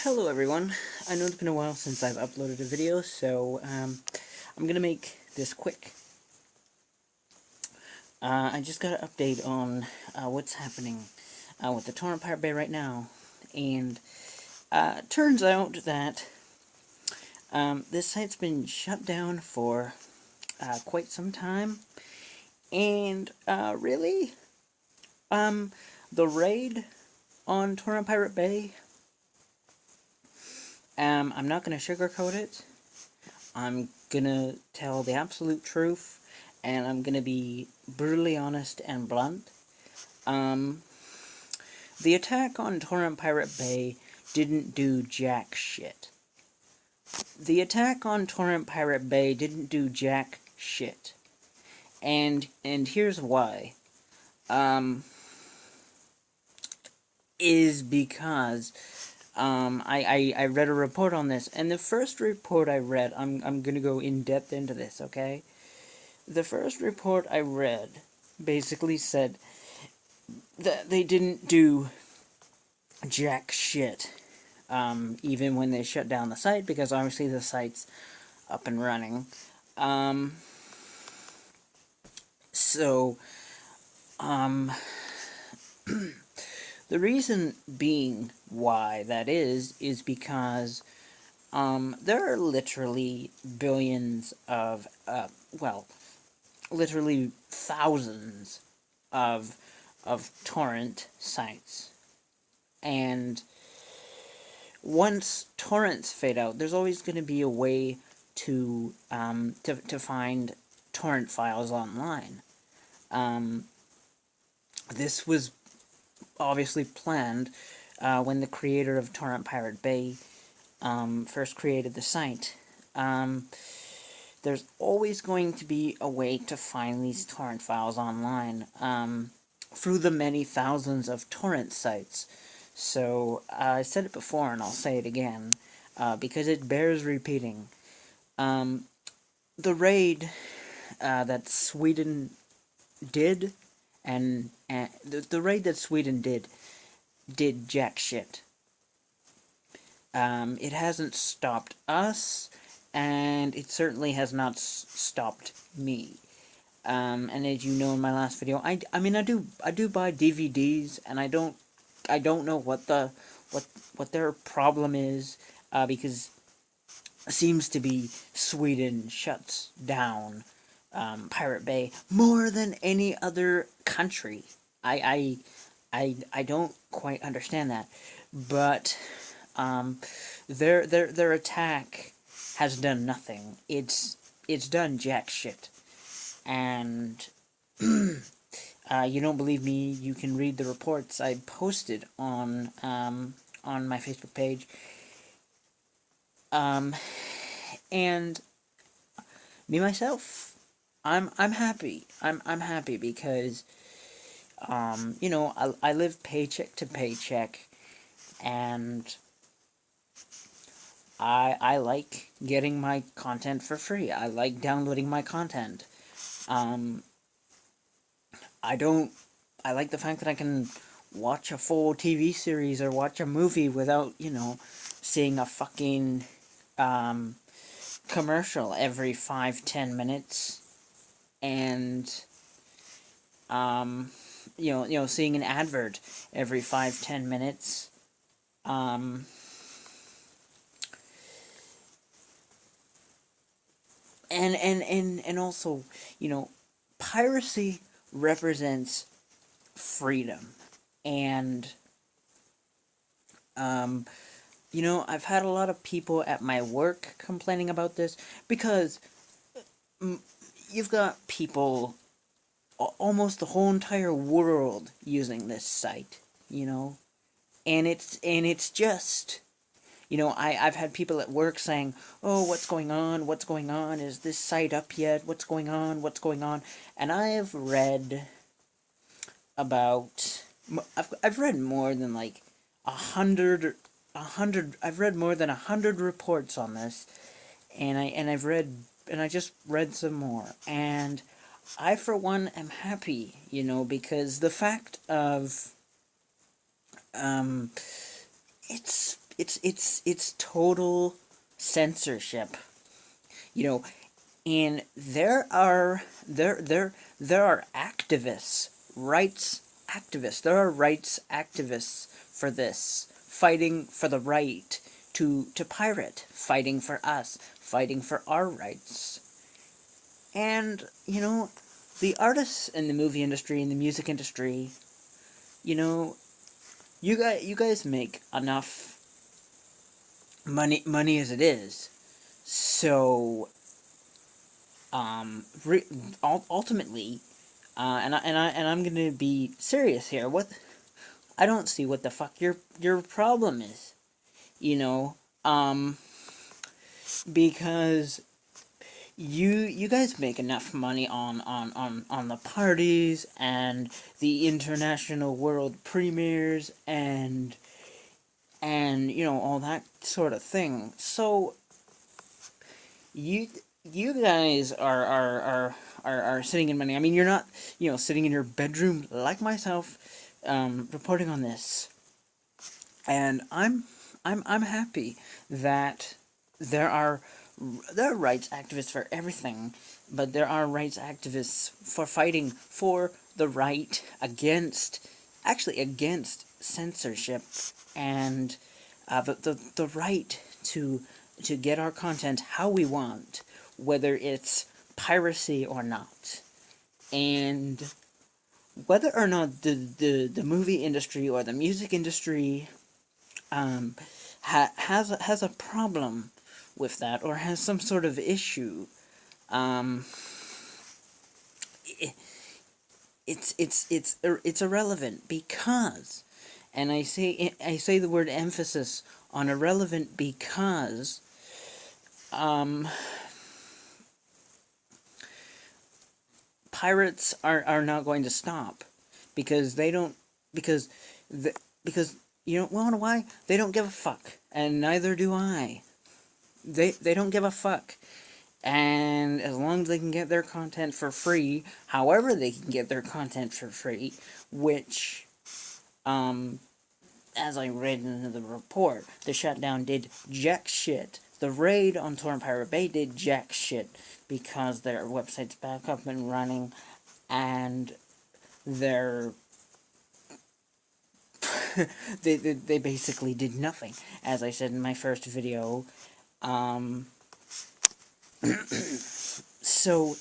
Hello everyone. I know it's been a while since I've uploaded a video, so I'm gonna make this quick. I just got an update on what's happening with the Torrent Pirate Bay right now, and turns out that this site's been shut down for quite some time, and really, the raid on Torrent Pirate Bay, I'm not gonna sugarcoat it. I'm gonna tell the absolute truth, and I'm gonna be brutally honest and blunt. Um, the attack on Torrent Pirate Bay didn't do jack shit. The attack on Torrent Pirate Bay didn't do jack shit. And here's why. Is because I read a report on this, and the first report I read, I'm gonna go in depth into this, okay? The first report I read basically said that they didn't do jack shit, even when they shut down the site, because obviously the site's up and running. So, the reason being why that is because there are literally billions of, well, literally thousands of torrent sites. And once torrents fade out, there's always going to be a way to find torrent files online. This was obviously planned when the creator of Torrent Pirate Bay first created the site. There's always going to be a way to find these torrent files online through the many thousands of torrent sites. So, I said it before and I'll say it again, because it bears repeating. The raid that Sweden did, and the raid that Sweden did jack shit. It hasn't stopped us, and it certainly has not stopped me. And as you know in my last video, I mean I do buy DVDs, and I don't know what their problem is, because it seems to be Sweden shuts down Pirate Bay more than any other country. I don't quite understand that, but their attack has done nothing. It's done jack shit, and you don't believe me? You can read the reports I posted on my Facebook page. And me myself, I'm happy. I'm happy because you know, I live paycheck to paycheck, and I like getting my content for free. I like downloading my content. I like the fact that I can watch a full TV series or watch a movie without, you know, seeing a fucking commercial every 5-10 minutes, and you know, seeing an advert every 5-10 minutes. And also, you know, piracy represents freedom, and you know, I've had a lot of people at my work complaining about this, because you've got people, almost the whole entire world, using this site, you know, and it's just, you know, I've had people at work saying, "Oh, what's going on? What's going on? Is this site up yet? What's going on? What's going on?" And I've read about, I've read more than like 100. I've read more than 100 reports on this, and I just read some more, and I for one am happy, you know, because the fact of it's it's total censorship. You know, and there are activists, rights activists. There are rights activists for this, fighting for the right to pirate, fighting for us, fighting for our rights. And the artists in the movie industry and the music industry, you know, you guys make enough money as it is. So ultimately, I'm gonna be serious here. I don't see what the fuck your problem is. You know, um, because you guys make enough money on the parties and the international world premieres and all that sort of thing. So you you guys are sitting in money. I mean, you're not sitting in your bedroom like myself, reporting on this, and I'm happy that there are rights activists for everything, but there are rights activists for fighting for the right against censorship and the right to get our content how we want, whether it's piracy or not. And whether or not the movie industry or the music industry has a problem with that or has some sort of issue, um, it, it's irrelevant because, and I say the word emphasis on irrelevant because pirates are not going to stop because they don't because the, because wanna know why? They don't give a fuck, and neither do I. They don't give a fuck. And as long as they can get their content for free, however they can get their content for free, which, as I read in the report, the shutdown did jack shit. The raid on Torrent Pirate Bay did jack shit because their website's back up and running, and their they basically did nothing. As I said in my first video, so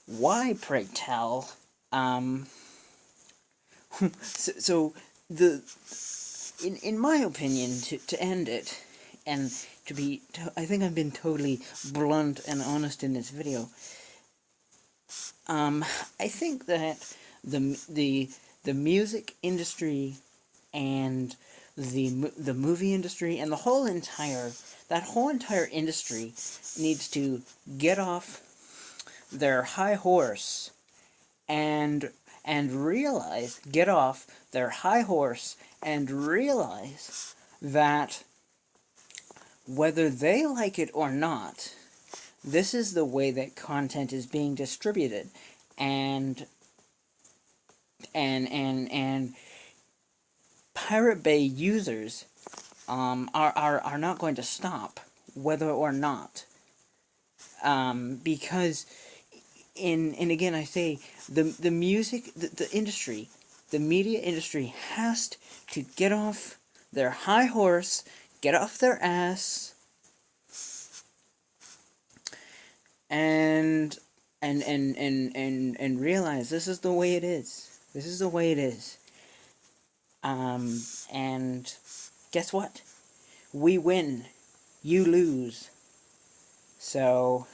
why, pray tell? So the in my opinion, to end it, and I think I've been totally blunt and honest in this video. I think that the music industry and the movie industry and the whole entire industry needs to get off their high horse and get off their high horse and realize that whether they like it or not, this is the way that content is being distributed, and Pirate Bay users are not going to stop whether or not, because and again I say the music the industry, the media industry has to get off their high horse, get off their ass, and realize this is the way it is. This is the way it is. And guess what? We win. You lose. So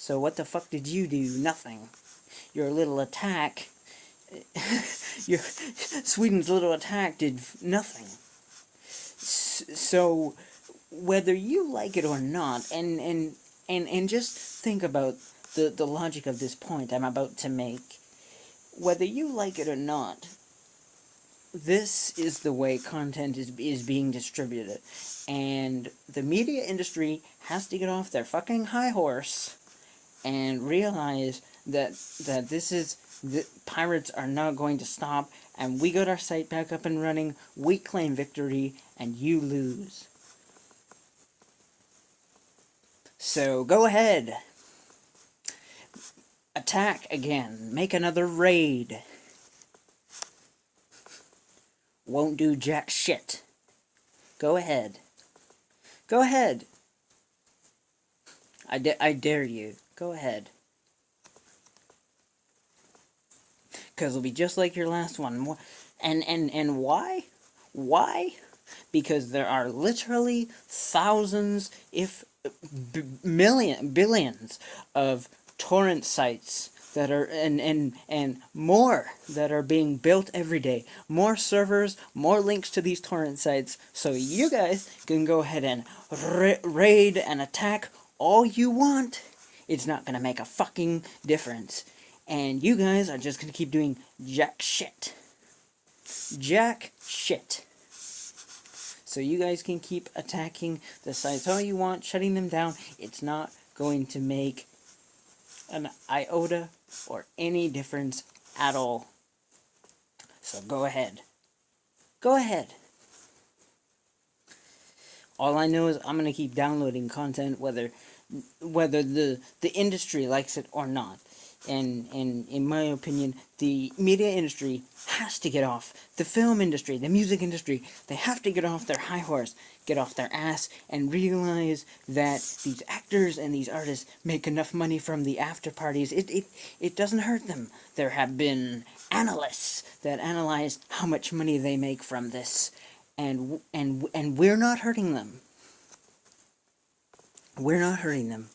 what the fuck did you do? Nothing. Your little attack your Sweden's little attack did nothing. So whether you like it or not, and just think about the logic of this point I'm about to make. Whether you like it or not, this is the way content is being distributed, and the media industry has to get off their fucking high horse and realize that this is The pirates are not going to stop, and we got our site back up and running. We claim victory, and you lose. So go ahead. Attack again. Make another raid. Won't do jack shit. Go ahead. Go ahead. I dare you. Go ahead. Because it'll be just like your last one. And why? Why? Because there are literally thousands, if billions of torrent sites that are, and more that are being built every day. More servers, more links to these torrent sites, so you guys can go ahead and raid and attack all you want. It's not gonna make a fucking difference. And you guys are just gonna keep doing jack shit. Jack shit. So you guys can keep attacking the sites all you want, shutting them down. It's not going to make an iota or any difference at all. So go ahead. Go ahead. All I know is I'm going to keep downloading content whether the industry likes it or not. And in my opinion, the media industry has to get off. The film industry, the music industry, they have to get off their high horse, get off their ass, and realize that these actors and these artists make enough money from the after parties. It doesn't hurt them. There have been analysts that analyze how much money they make from this, and we're not hurting them. We're not hurting them.